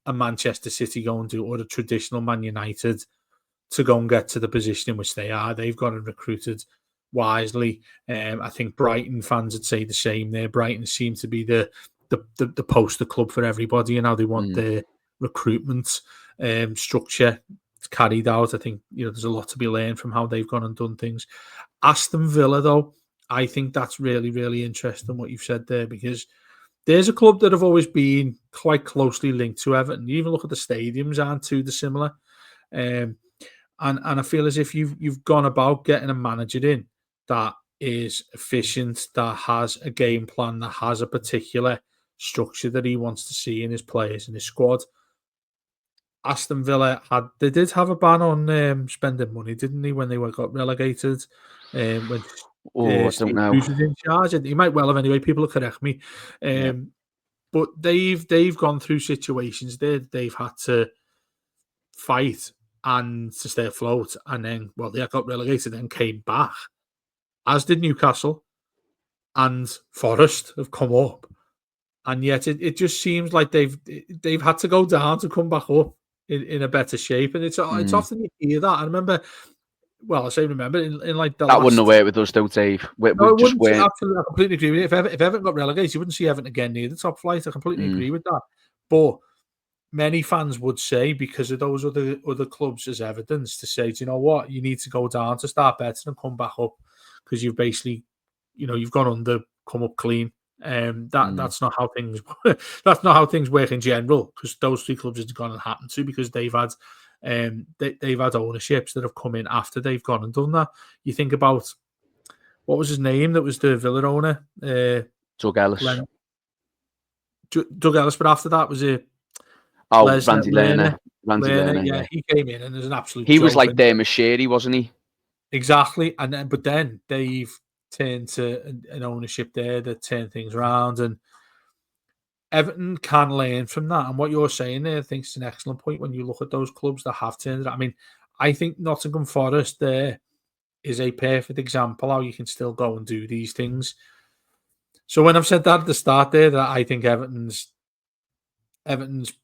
a Manchester City going to, or a traditional Man United, to go and get to the position in which they are. They've got and recruited wisely. I think Brighton fans would say the same there. Brighton seem to be the poster club for everybody, and how they want their recruitment structure carried out. I think there's a lot to be learned from how they've gone and done things. Aston Villa, though, I think that's really, really interesting what you've said there, because there's a club that have always been quite closely linked to Everton. You even look at the stadiums, aren't too dissimilar. And I feel as if you've gone about getting a manager in that is efficient, that has a game plan, that has a particular structure that he wants to see in his players and his squad. Aston Villa did have a ban on spending money, didn't they, when they got relegated? When I don't know. Who's in charge? He might well have anyway. People will correct me. But they've gone through situations there. They've had to fight and to stay afloat, and then they got relegated and came back, as did Newcastle, and Forest have come up, and yet it just seems like they've had to go down to come back up in a better shape. And it's often you hear that. I remember well, I say remember in like the That last. wouldn't have worked with us, though, Dave. We No, it just wouldn't. weren't. Absolutely, I completely agree with you. If Everton got relegated, you wouldn't see Everton again near the top flight. I completely agree with that. But many fans would say, because of those other clubs as evidence, to say, do you know what, you need to go down to start better and come back up, because you've basically, you've gone under, come up clean. That's not how things that's not how things work in general, because those three clubs have gone and happened to, because they've had they've had ownerships that have come in after they've gone and done that. You think about, what was his name that was the Villa owner? Doug Ellis. Doug Ellis, but after that was it Randy Lerner. Yeah, he came in and there's an absolute He was joke. like their Machiri, wasn't he? Exactly. But then they've turned to an ownership there that turned things around, and Everton can learn from that. And what you're saying there, I think, is an excellent point when you look at those clubs that have turned it. I mean, I think Nottingham Forest there is a perfect example how you can still go and do these things. So when I've said that at the start there, that I think Everton's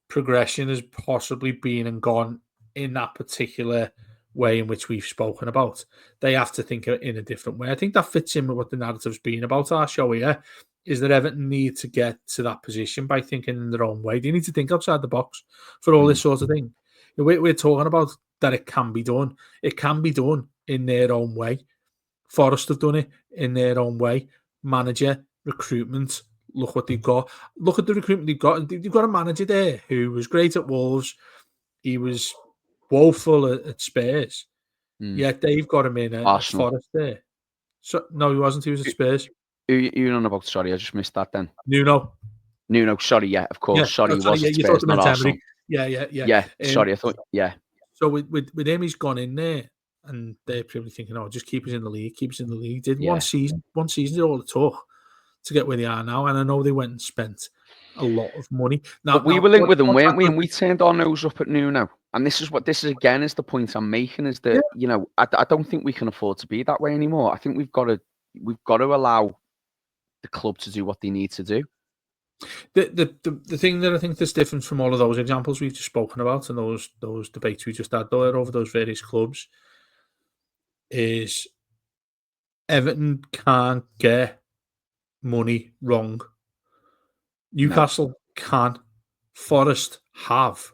progression has possibly been and gone in that particular way in which we've spoken about, they have to think in a different way. I think that fits in with what the narrative's been about our show here, is that Everton need to get to that position by thinking in their own way. They need to think outside the box for all this sort of thing. We're talking about that it can be done. It can be done in their own way. Forest have done it in their own way. Manager, recruitment, look what they've got. Look at the recruitment they've got. They've got a manager there who was great at Wolves. He was woeful at Spurs. Yet they've got him in at Forest there. So no, he wasn't. He was at Spurs. Who you know about? Sorry, I just missed that then. Nuno. Sorry, yeah, of course. Yeah, sorry, he was at Spurs, not Arsenal. Yeah. Yeah, sorry, I thought, yeah. So with him, he's gone in there, and they're probably thinking, oh, just keep us in the league. Did one season is all it took to get where they are now. And I know they went and spent a lot of money. Now, but we were linked with them, weren't we? And we turned our nose up at Nuno. And this is again is the point I'm making, is that I don't think we can afford to be that way anymore. I think we've got to allow the club to do what they need to do. The thing that I think that's different from all of those examples we've just spoken about and those debates we just had there over those various clubs is Everton can't get money wrong. Newcastle can. Forest have,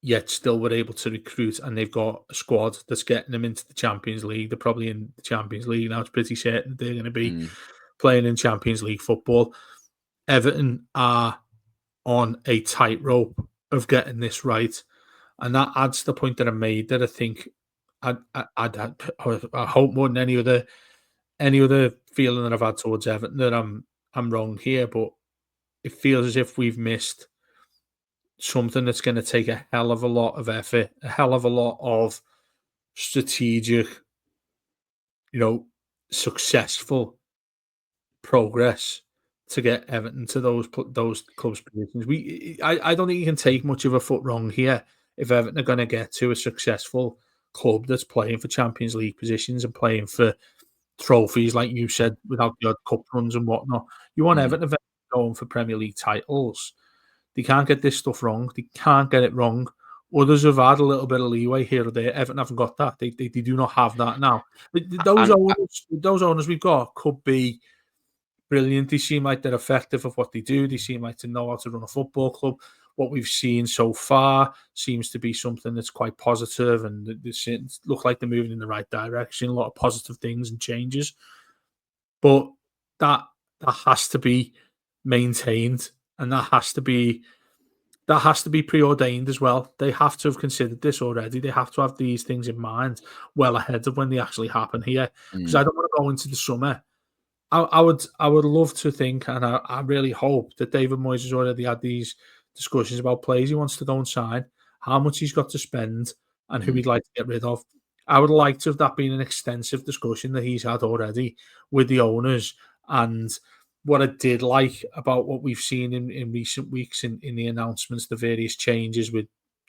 yet still were able to recruit, and they've got a squad that's getting them into the Champions League. They're probably in the Champions League now. It's pretty certain they're going to be playing in Champions League football. Everton are on a tightrope of getting this right, and that adds to the point that I made, that I think I hope more than any other feeling that I've had towards Everton that I'm wrong here, but it feels as if we've missed something that's going to take a hell of a lot of effort, a hell of a lot of strategic, successful progress to get Everton to those clubs' positions. I don't think you can take much of a foot wrong here if Everton are going to get to a successful club that's playing for Champions League positions and playing for trophies, like you said, without the odd cup runs and whatnot. You want Everton going for Premier League titles. They can't get this stuff wrong. They can't get it wrong. Others have had a little bit of leeway here or there. Everton haven't got that. They do not have that now. Those owners we've got could be brilliant. They seem like they're effective at what they do. They seem like to know how to run a football club. What we've seen so far seems to be something that's quite positive, and they look like they're moving in the right direction. A lot of positive things and changes. But that has to be maintained, and that has to be preordained as well. They have to have considered this already. They have to have these things in mind well ahead of when they actually happen here. Because I don't want to go into the summer. I would love to think, and I really hope that David Moyes has already had these discussions about players he wants to go and sign, how much he's got to spend, and who he'd like to get rid of. I would like to have that been an extensive discussion that he's had already with the owners. And what I did like about what we've seen in recent weeks in the announcements, the various changes with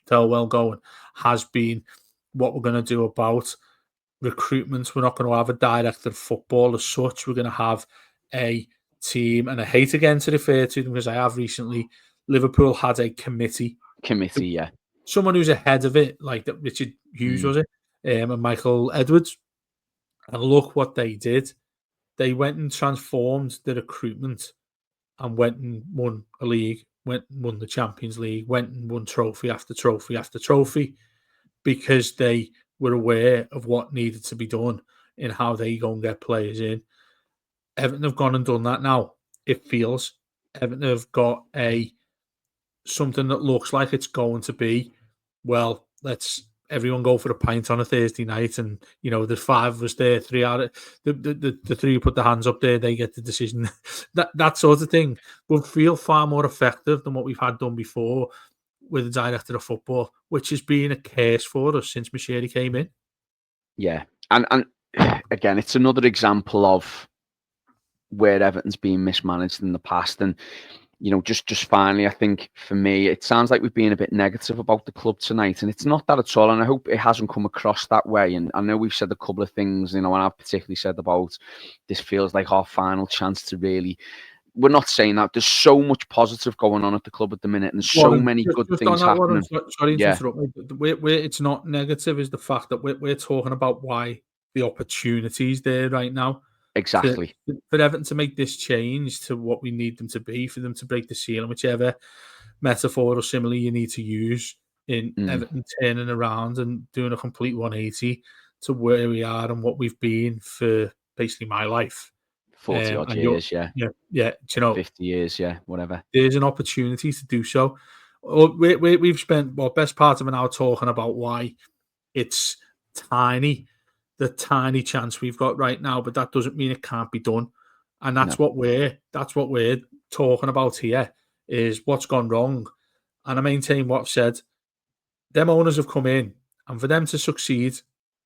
Thelwell going, has been what we're going to do about recruitment. We're not going to have a director of football as such. We're going to have a team, and I hate again to refer to them because I have recently. Liverpool had a committee, yeah. Someone who's ahead of it, like that Richard Hughes was it, and Michael Edwards. And look what they did. They went and transformed the recruitment and went and won a league, went and won the Champions League, went and won trophy after trophy after trophy because they were aware of what needed to be done in how they go and get players in. Everton have gone and done that now. It feels Everton have got something that looks like it's going to be, well, let's everyone go for a pint on a Thursday night, and there's 5 of us there, 3 out of the 3 who put their hands up there, they get the decision. that sort of thing would feel far more effective than what we've had done before with the director of football, which has been a curse for us since Machiri came in. Yeah, and again, it's another example of where Everton's been mismanaged in the past. And just finally, I think for me, it sounds like we've been a bit negative about the club tonight, and it's not that at all. And I hope it hasn't come across that way. And I know we've said a couple of things, and I've particularly said about this feels like our final chance to really. We're not saying that. There's so much positive going on at the club at the minute, and there's so many good things happening. Sorry to interrupt me. Where it's not negative is the fact that we're talking about why the opportunity's there right now. Exactly. For Everton to make this change to what we need them to be, for them to break the ceiling, whichever metaphor or simile you need to use, in Everton turning around and doing a complete 180 to where we are and what we've been for basically my life. 40 odd years, yeah. Yeah. 50 years, yeah, whatever. There's an opportunity to do so. We've spent best part of an hour talking about why it's tiny, the tiny chance we've got right now, but that doesn't mean it can't be done. And that's what we're talking about here, is what's gone wrong. And I maintain what I've said. Them owners have come in, and for them to succeed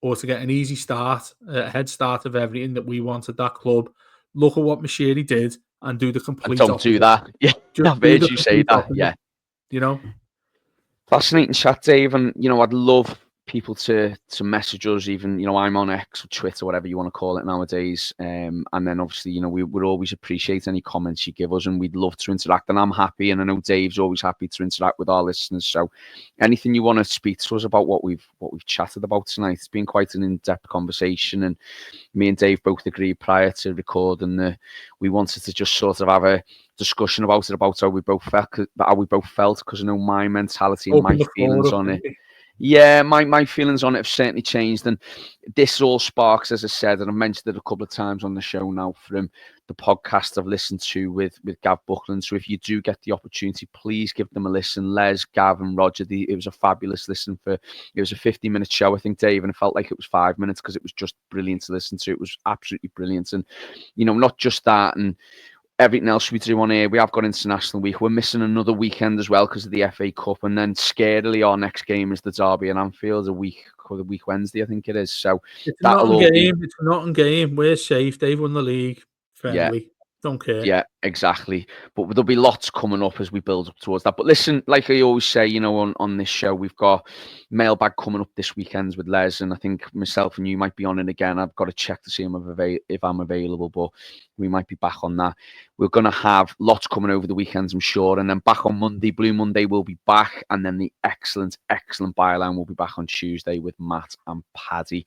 or to get an easy start, a head start of everything that we want at that club, look at what Machiri did and do the complete opposite. Don't do that. Yeah, I've heard you say that. Opposite. Yeah. Fascinating chat, Dave. And, I'd love people to message us, even, I'm on X or Twitter, whatever you want to call it nowadays. And then obviously, we would always appreciate any comments you give us, and we'd love to interact. And I'm happy, and I know Dave's always happy to interact with our listeners. So anything you want to speak to us about what we've chatted about tonight, it's been quite an in-depth conversation. And me and Dave both agreed prior to recording we wanted to just sort of have a discussion about how we both felt, because I know my mentality and my feelings on it. Yeah, my feelings on it have certainly changed, and this all sparks, as I said, and I've mentioned it a couple of times on the show now, from the podcast I've listened to with Gav Buckland. So if you do get the opportunity, please give them a listen. Les, Gav, and Roger, it was a fabulous listen. It was a 50-minute show, I think, Dave, and it felt like it was 5 minutes because it was just brilliant to listen to. It was absolutely brilliant, and not just that, and everything else we do on here. We have got International Week. We're missing another weekend as well because of the FA Cup. And then scarily, our next game is the Derby in Anfield, the week Wednesday, I think it is. So it's not a game. It's not a game. We're safe. They've won the league. Friendly. Yeah. Don't care. Yeah, exactly. But there'll be lots coming up as we build up towards that. But listen, like I always say, on this show, we've got mailbag coming up this weekend with Les, and I think myself and you might be on it again. I've got to check to see if I'm available, but we might be back on that. We're going to have lots coming over the weekends, I'm sure. And then back on Monday, Blue Monday, we'll be back. And then the excellent byline will be back on Tuesday with Matt and Paddy.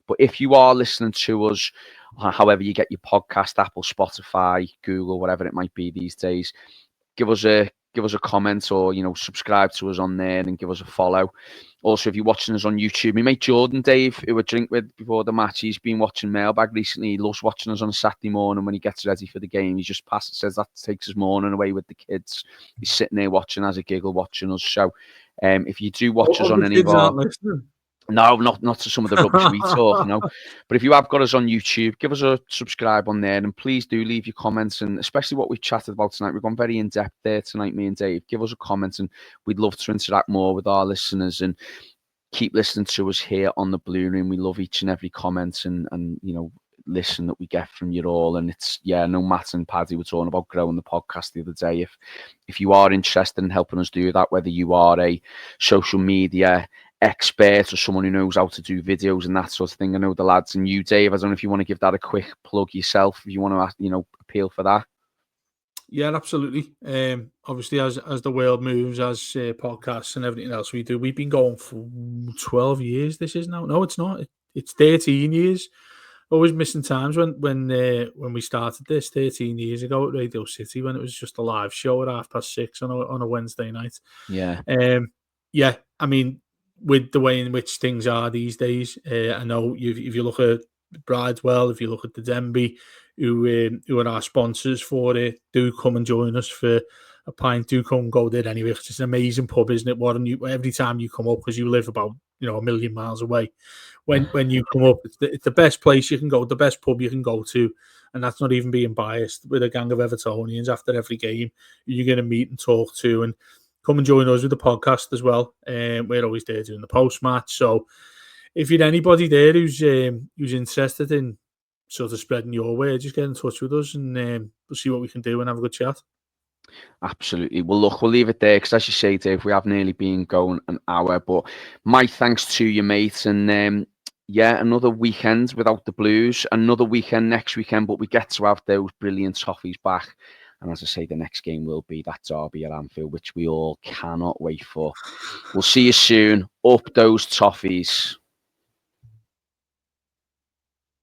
But if you are listening to us, however you get your podcast, Apple, Spotify, Google, whatever it might be these days, give us a comment, or subscribe to us on there and give us a follow. Also, if you're watching us on YouTube, my mate Jordan, Dave, who I drink with before the match, he's been watching Mailbag recently. He loves watching us on a Saturday morning when he gets ready for the game. He just says that takes his morning away with the kids. He's sitting there watching, has a giggle watching us. So if you do watch us on any of our... No, not to some of the rubbish we talk, no. But if you have got us on YouTube, give us a subscribe on there, and please do leave your comments, and especially what we've chatted about tonight. We've gone very in-depth there tonight, me and Dave. Give us a comment, and we'd love to interact more with our listeners, and keep listening to us here on the Blue Room. We love each and every comment and listen that we get from you all. And it's, no, Matt and Paddy were talking about growing the podcast the other day. If you are interested in helping us do that, whether you are a social media expert or someone who knows how to do videos and that sort of thing, I know the lads, and you, Dave, I don't know if you want to give that a quick plug yourself, if you want to appeal for that. Yeah, absolutely. Obviously, as the world moves, as podcasts and everything else we do, we've been going for 12 years. This is now. No, it's not. It's 13 years. always missing times when we started this 13 years ago at Radio City, when it was just a live show at 6:30 on a Wednesday night. Yeah. Yeah, I mean, with the way in which things are these days, I know if you look at Bridewell, if you look at the Denby, who are our sponsors for it, do come and join us for a pint. Do come and go there anyway. It's an amazing pub, isn't it? Warren, every time you come up, because you live about 1,000,000 miles away, when you come up, it's the best place you can go, the best pub you can go to, and that's not even being biased. With a gang of Evertonians after every game, you're going to meet and talk to, and come and join us with the podcast as well. We're always there doing the post match. So if you're anybody there who's interested in sort of spreading your word, just get in touch with us, and we'll see what we can do and have a good chat. Absolutely. Well, look, we'll leave it there because, as you say, Dave, we have nearly been going an hour. But my thanks to you, mate. And yeah, another weekend without the Blues, another weekend next weekend, but we get to have those brilliant toffees back. And as I say, the next game will be that derby at Anfield, which we all cannot wait for. We'll see you soon. Up those toffees.